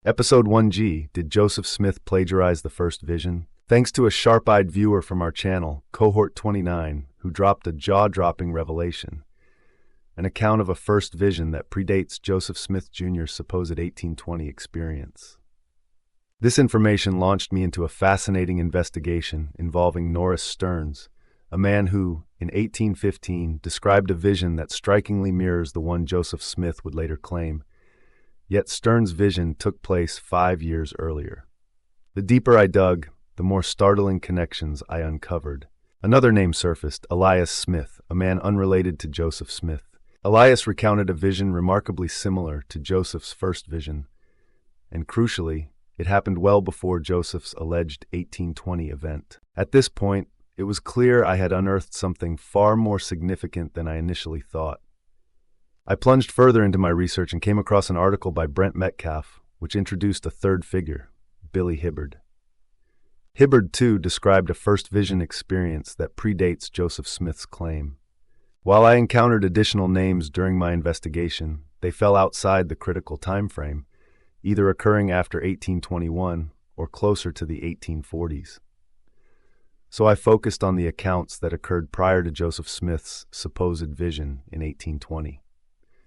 Episode 1G, Did Joseph Smith Plagiarize the First Vision? Thanks to a sharp-eyed viewer from our channel, Cohort 29, who dropped a jaw-dropping revelation, an account of a first vision that predates Joseph Smith Jr.'s supposed 1820 experience. This information launched me into a fascinating investigation involving Norris Stearns, a man who, in 1815, described a vision that strikingly mirrors the one Joseph Smith would later claim. Yet Stearns' vision took place 5 years earlier. The deeper I dug, the more startling connections I uncovered. Another name surfaced, Elias Smith, a man unrelated to Joseph Smith. Elias recounted a vision remarkably similar to Joseph's first vision, and crucially, it happened well before Joseph's alleged 1820 event. At this point, it was clear I had unearthed something far more significant than I initially thought. I plunged further into my research and came across an article by Brent Metcalf, which introduced a third figure, Billy Hibbard. Hibbard, too, described a first vision experience that predates Joseph Smith's claim. While I encountered additional names during my investigation, they fell outside the critical time frame, either occurring after 1821 or closer to the 1840s. So I focused on the accounts that occurred prior to Joseph Smith's supposed vision in 1820.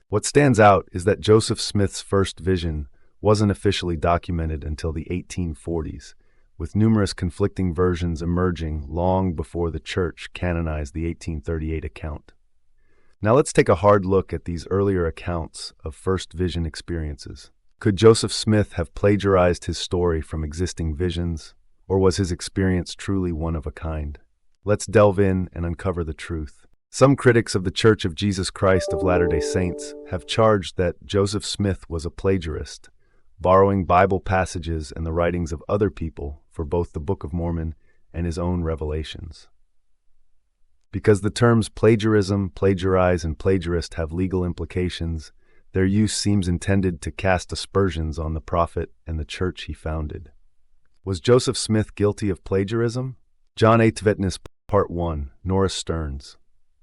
What stands out is that Joseph Smith's first vision wasn't officially documented until the 1840s, with numerous conflicting versions emerging long before the Church canonized the 1838 account. Now let's take a hard look at these earlier accounts of first vision experiences. Could Joseph Smith have plagiarized his story from existing visions, or was his experience truly one of a kind? Let's delve in and uncover the truth. Some critics of the Church of Jesus Christ of Latter-day Saints have charged that Joseph Smith was a plagiarist, borrowing Bible passages and the writings of other people for both the Book of Mormon and his own revelations. Because the terms plagiarism, plagiarize, and plagiarist have legal implications, their use seems intended to cast aspersions on the prophet and the church he founded. Was Joseph Smith guilty of plagiarism? John A. Tvetnis, Part 1, Norris Stearns.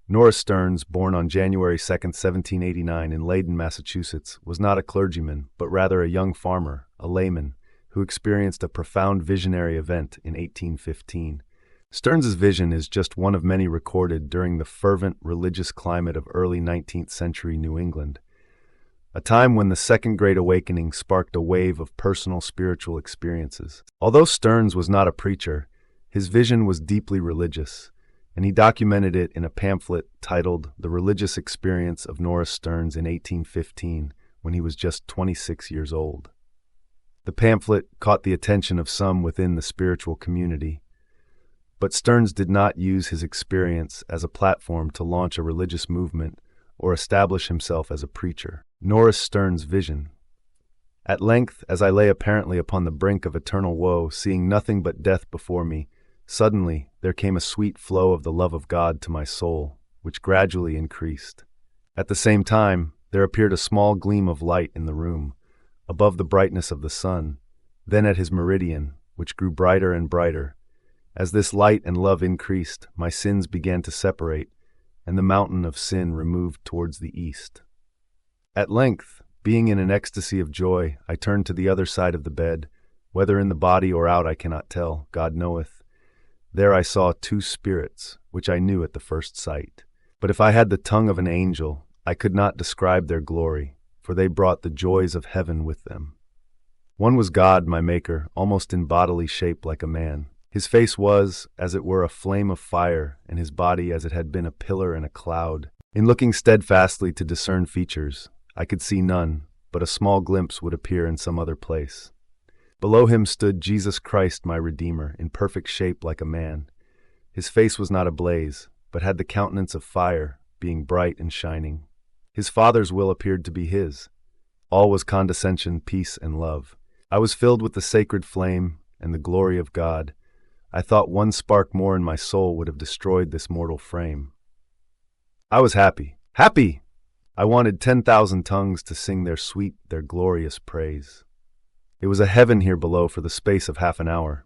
Norris Stearns, born on January 2, 1789 in Leyden, Massachusetts, was not a clergyman, but rather a young farmer, a layman, who experienced a profound visionary event in 1815. Stearns's vision is just one of many recorded during the fervent religious climate of early 19th century New England, a time when the Second Great Awakening sparked a wave of personal spiritual experiences. Although Stearns was not a preacher, his vision was deeply religious, and he documented it in a pamphlet titled The Religious Experience of Norris Stearns in 1815, when he was just 26 years old. The pamphlet caught the attention of some within the spiritual community, but Stearns did not use his experience as a platform to launch a religious movement or establish himself as a preacher. Norris Stearns' vision. At length, as I lay apparently upon the brink of eternal woe, seeing nothing but death before me, suddenly there came a sweet flow of the love of God to my soul, which gradually increased. At the same time, there appeared a small gleam of light in the room, above the brightness of the sun, then at his meridian, which grew brighter and brighter. As this light and love increased, my sins began to separate, and the mountain of sin removed towards the east. At length, being in an ecstasy of joy, I turned to the other side of the bed, whether in the body or out I cannot tell, God knoweth. There I saw 2 spirits, which I knew at the first sight. But if I had the tongue of an angel, I could not describe their glory, for they brought the joys of heaven with them. One was God, my Maker, almost in bodily shape like a man. His face was, as it were, a flame of fire, and his body as it had been a pillar and a cloud. In looking steadfastly to discern features, I could see none, but a small glimpse would appear in some other place. Below him stood Jesus Christ, my Redeemer, in perfect shape like a man. His face was not ablaze, but had the countenance of fire, being bright and shining. His Father's will appeared to be his. All was condescension, peace, and love. I was filled with the sacred flame and the glory of God. I thought one spark more in my soul would have destroyed this mortal frame. I was happy. Happy! I wanted 10,000 tongues to sing their sweet, their glorious praise. It was a heaven here below for the space of half an hour.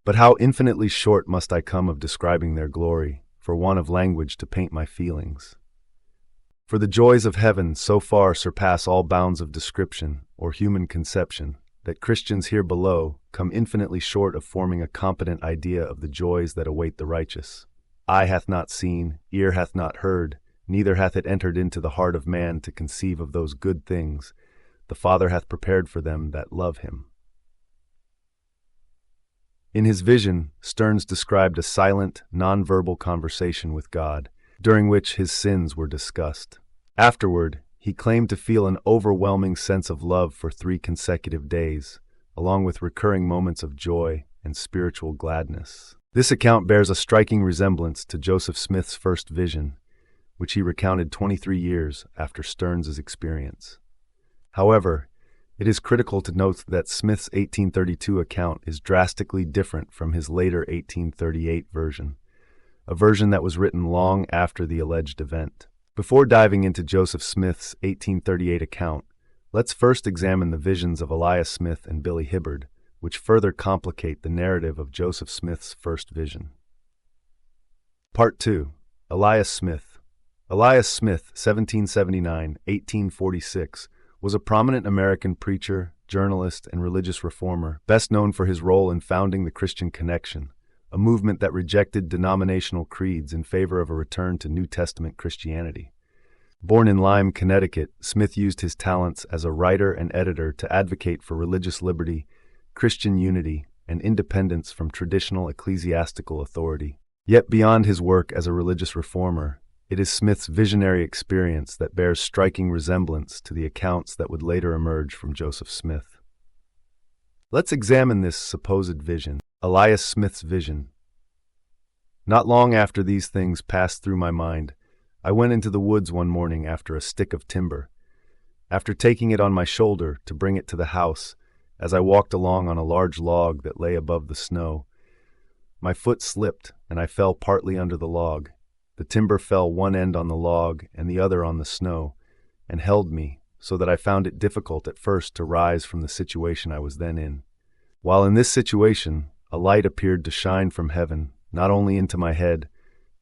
But how infinitely short must I come of describing their glory, for want of language to paint my feelings. For the joys of heaven so far surpass all bounds of description or human conception that Christians here below come infinitely short of forming a competent idea of the joys that await the righteous. Eye hath not seen, ear hath not heard, neither hath it entered into the heart of man to conceive of those good things the Father hath prepared for them that love him. In his vision, Stearns described a silent, non-verbal conversation with God, during which his sins were discussed. Afterward, he claimed to feel an overwhelming sense of love for 3 consecutive days, along with recurring moments of joy and spiritual gladness. This account bears a striking resemblance to Joseph Smith's first vision, which he recounted 23 years after Stearns' experience. However, it is critical to note that Smith's 1832 account is drastically different from his later 1838 version, a version that was written long after the alleged event. Before diving into Joseph Smith's 1838 account, let's first examine the visions of Elias Smith and Billy Hibbard, which further complicate the narrative of Joseph Smith's first vision. Part 2. Elias Smith. Elias Smith, 1779-1846, was a prominent American preacher, journalist, and religious reformer, best known for his role in founding the Christian Connection, a movement that rejected denominational creeds in favor of a return to New Testament Christianity. Born in Lyme, Connecticut, Smith used his talents as a writer and editor to advocate for religious liberty, Christian unity, and independence from traditional ecclesiastical authority. Yet beyond his work as a religious reformer, it is Smith's visionary experience that bears striking resemblance to the accounts that would later emerge from Joseph Smith. Let's examine this supposed vision, Elias Smith's vision. Not long after these things passed through my mind, I went into the woods one morning after a stick of timber. After taking it on my shoulder to bring it to the house, as I walked along on a large log that lay above the snow, my foot slipped and I fell partly under the log. The timber fell one end on the log and the other on the snow, and held me, so that I found it difficult at first to rise from the situation I was then in. While in this situation, a light appeared to shine from heaven, not only into my head,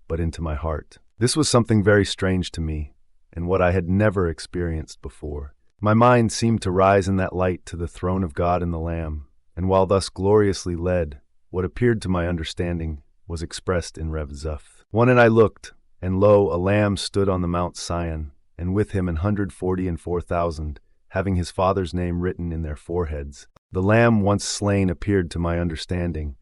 but into my heart. This was something very strange to me, and what I had never experienced before. My mind seemed to rise in that light to the throne of God and the Lamb, and while thus gloriously led, what appeared to my understanding was expressed in Rev Zuph. 1 And I looked, and lo, a Lamb stood on the Mount Sion, and with him 144,000, having his Father's name written in their foreheads. The Lamb once slain appeared to my understanding,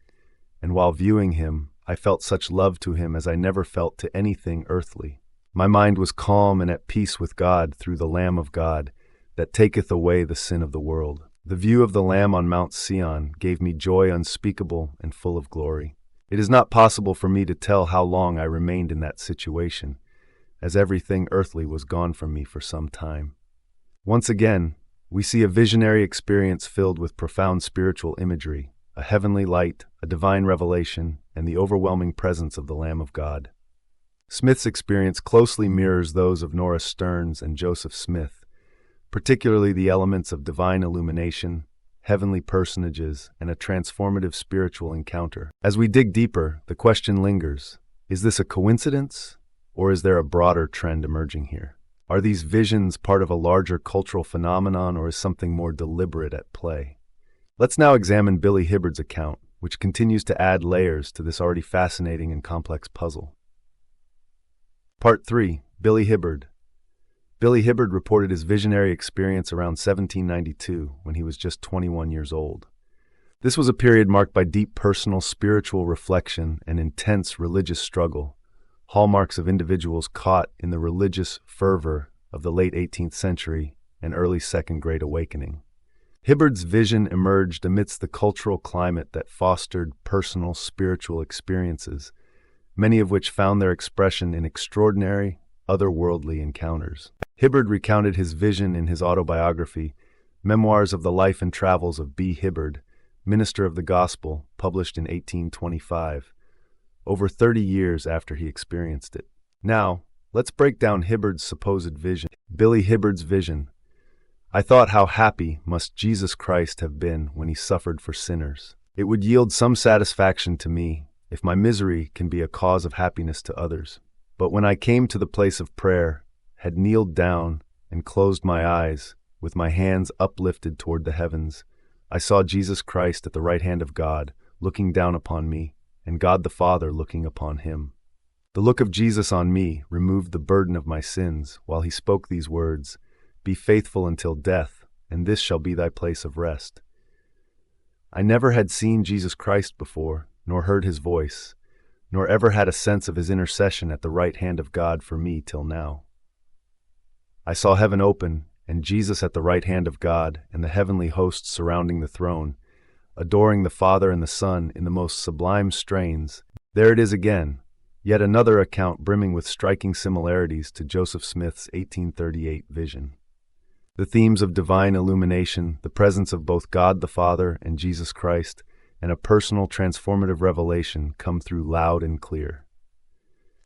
and while viewing him, I felt such love to him as I never felt to anything earthly. My mind was calm and at peace with God through the Lamb of God, that taketh away the sin of the world. The view of the Lamb on Mount Sion gave me joy unspeakable and full of glory. It is not possible for me to tell how long I remained in that situation, as everything earthly was gone from me for some time. Once again, we see a visionary experience filled with profound spiritual imagery, a heavenly light, a divine revelation, and the overwhelming presence of the Lamb of God. Smith's experience closely mirrors those of Norris Stearns and Joseph Smith, particularly the elements of divine illumination, heavenly personages, and a transformative spiritual encounter. As we dig deeper, the question lingers, is this a coincidence, or is there a broader trend emerging here? Are these visions part of a larger cultural phenomenon, or is something more deliberate at play? Let's now examine Billy Hibbard's account, which continues to add layers to this already fascinating and complex puzzle. Part 3. Billy Hibbard. Billy Hibbard reported his visionary experience around 1792 when he was just 21 years old. This was a period marked by deep personal spiritual reflection and intense religious struggle, hallmarks of individuals caught in the religious fervor of the late 18th century and early Second Great Awakening. Hibbard's vision emerged amidst the cultural climate that fostered personal spiritual experiences, many of which found their expression in extraordinary, otherworldly encounters. Hibbard recounted his vision in his autobiography, Memoirs of the Life and Travels of B. Hibbard, Minister of the Gospel, published in 1825, over 30 years after he experienced it. Now, let's break down Hibbard's supposed vision. Billy Hibbard's vision. I thought how happy must Jesus Christ have been when he suffered for sinners. It would yield some satisfaction to me if my misery can be a cause of happiness to others. But when I came to the place of prayer, had kneeled down and closed my eyes, with my hands uplifted toward the heavens, I saw Jesus Christ at the right hand of God, looking down upon me, and God the Father looking upon him. The look of Jesus on me removed the burden of my sins, while he spoke these words, "Be faithful until death, and this shall be thy place of rest." I never had seen Jesus Christ before, nor heard his voice, nor ever had a sense of his intercession at the right hand of God for me till now. I saw heaven open, and Jesus at the right hand of God, and the heavenly hosts surrounding the throne, adoring the Father and the Son in the most sublime strains. There it is again, yet another account brimming with striking similarities to Joseph Smith's 1838 vision. The themes of divine illumination, the presence of both God the Father and Jesus Christ, and a personal transformative revelation come through loud and clear.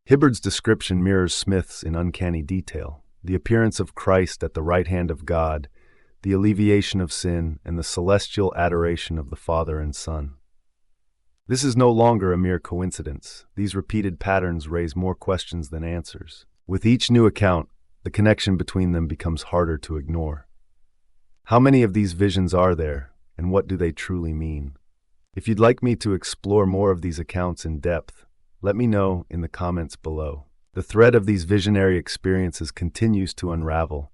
Hibbard's description mirrors Smith's in uncanny detail. The appearance of Christ at the right hand of God, the alleviation of sin, and the celestial adoration of the Father and Son. This is no longer a mere coincidence. These repeated patterns raise more questions than answers. With each new account, the connection between them becomes harder to ignore. How many of these visions are there, and what do they truly mean? If you'd like me to explore more of these accounts in depth, let me know in the comments below. The thread of these visionary experiences continues to unravel,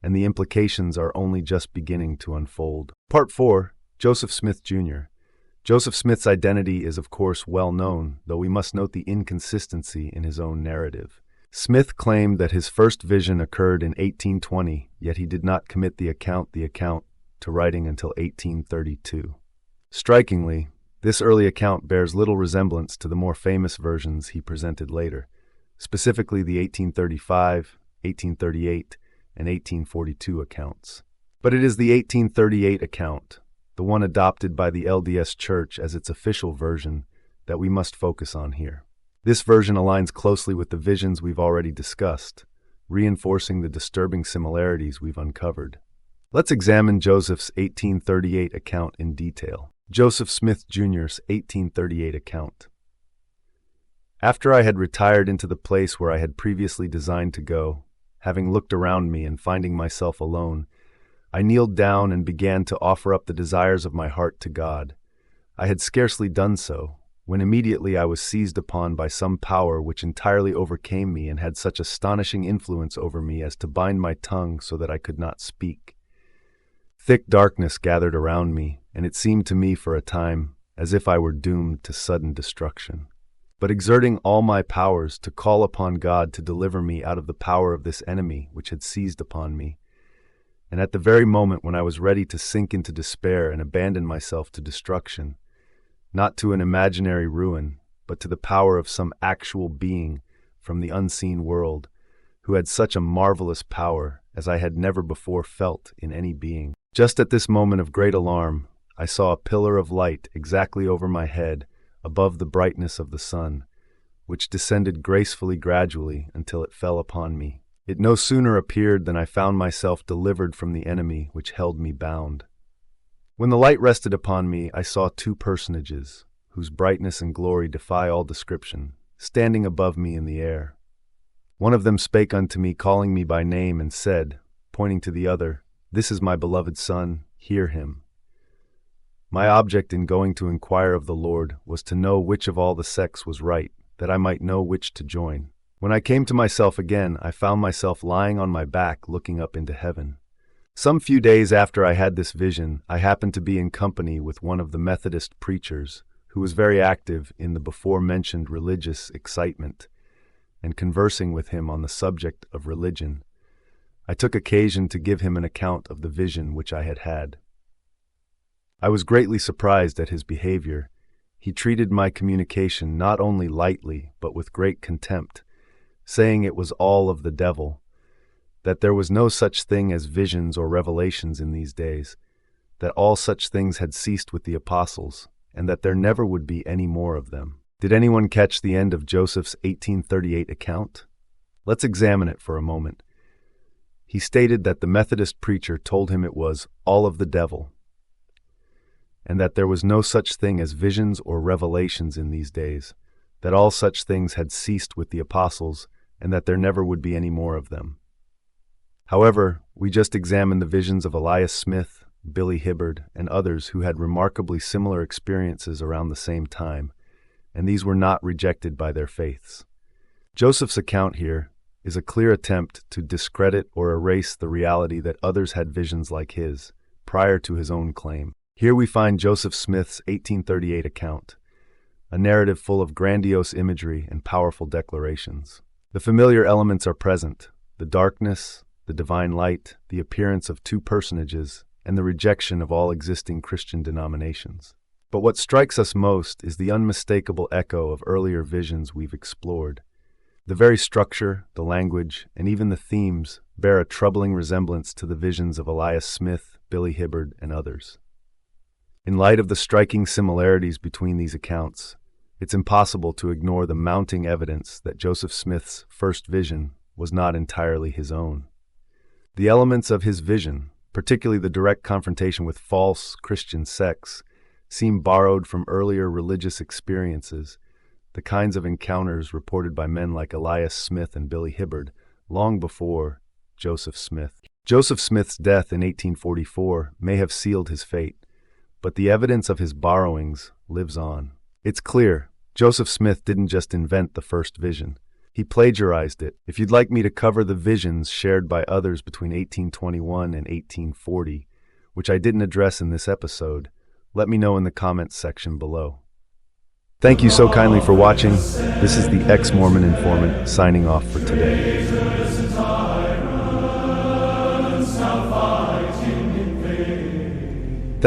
and the implications are only just beginning to unfold. Part 4. Joseph Smith Jr. Joseph Smith's identity is of course well known, though we must note the inconsistency in his own narrative. Smith claimed that his first vision occurred in 1820, yet he did not commit the account to writing until 1832. Strikingly, this early account bears little resemblance to the more famous versions he presented later, specifically the 1835, 1838, and 1842 accounts. But it is the 1838 account, the one adopted by the LDS Church as its official version, that we must focus on here. This version aligns closely with the visions we've already discussed, reinforcing the disturbing similarities we've uncovered. Let's examine Joseph's 1838 account in detail. Joseph Smith Jr.'s 1838 account. After I had retired into the place where I had previously designed to go, having looked around me and finding myself alone, I kneeled down and began to offer up the desires of my heart to God. I had scarcely done so, when immediately I was seized upon by some power which entirely overcame me and had such astonishing influence over me as to bind my tongue so that I could not speak. Thick darkness gathered around me, and it seemed to me for a time as if I were doomed to sudden destruction. But exerting all my powers to call upon God to deliver me out of the power of this enemy which had seized upon me, and at the very moment when I was ready to sink into despair and abandon myself to destruction, not to an imaginary ruin, but to the power of some actual being from the unseen world, who had such a marvelous power as I had never before felt in any being. Just at this moment of great alarm, I saw a pillar of light exactly over my head, above the brightness of the sun, which descended gracefully gradually until it fell upon me. It no sooner appeared than I found myself delivered from the enemy which held me bound. When the light rested upon me, I saw two personages, whose brightness and glory defy all description, standing above me in the air. One of them spake unto me, calling me by name, and said, pointing to the other, "This is my beloved Son, hear him." My object in going to inquire of the Lord was to know which of all the sects was right, that I might know which to join. When I came to myself again, I found myself lying on my back looking up into heaven. Some few days after I had this vision, I happened to be in company with one of the Methodist preachers, who was very active in the before-mentioned religious excitement, and conversing with him on the subject of religion, I took occasion to give him an account of the vision which I had had. I was greatly surprised at his behavior. He treated my communication not only lightly, but with great contempt, saying it was all of the devil, that there was no such thing as visions or revelations in these days, that all such things had ceased with the apostles, and that there never would be any more of them. Did anyone catch the end of Joseph's 1838 account? Let's examine it for a moment. He stated that the Methodist preacher told him it was all of the devil, and that there was no such thing as visions or revelations in these days, that all such things had ceased with the apostles, and that there never would be any more of them. However, we just examined the visions of Elias Smith, Billy Hibbard, and others who had remarkably similar experiences around the same time, and these were not rejected by their faiths. Joseph's account here is a clear attempt to discredit or erase the reality that others had visions like his, prior to his own claim. Here we find Joseph Smith's 1838 account, a narrative full of grandiose imagery and powerful declarations. The familiar elements are present: the darkness, the divine light, the appearance of two personages, and the rejection of all existing Christian denominations. But what strikes us most is the unmistakable echo of earlier visions we've explored. The very structure, the language, and even the themes bear a troubling resemblance to the visions of Elias Smith, Billy Hibbard, and others. In light of the striking similarities between these accounts, it's impossible to ignore the mounting evidence that Joseph Smith's first vision was not entirely his own. The elements of his vision, particularly the direct confrontation with false Christian sects, seem borrowed from earlier religious experiences, the kinds of encounters reported by men like Elias Smith and Billy Hibbard long before Joseph Smith. Joseph Smith's death in 1844 may have sealed his fate, but the evidence of his borrowings lives on. It's clear Joseph Smith didn't just invent the first vision. He plagiarized it. If you'd like me to cover the visions shared by others between 1821 and 1840, which I didn't address in this episode, let me know in the comments section below. Thank you so kindly for watching. This is the Ex-Mormon Informant signing off for today.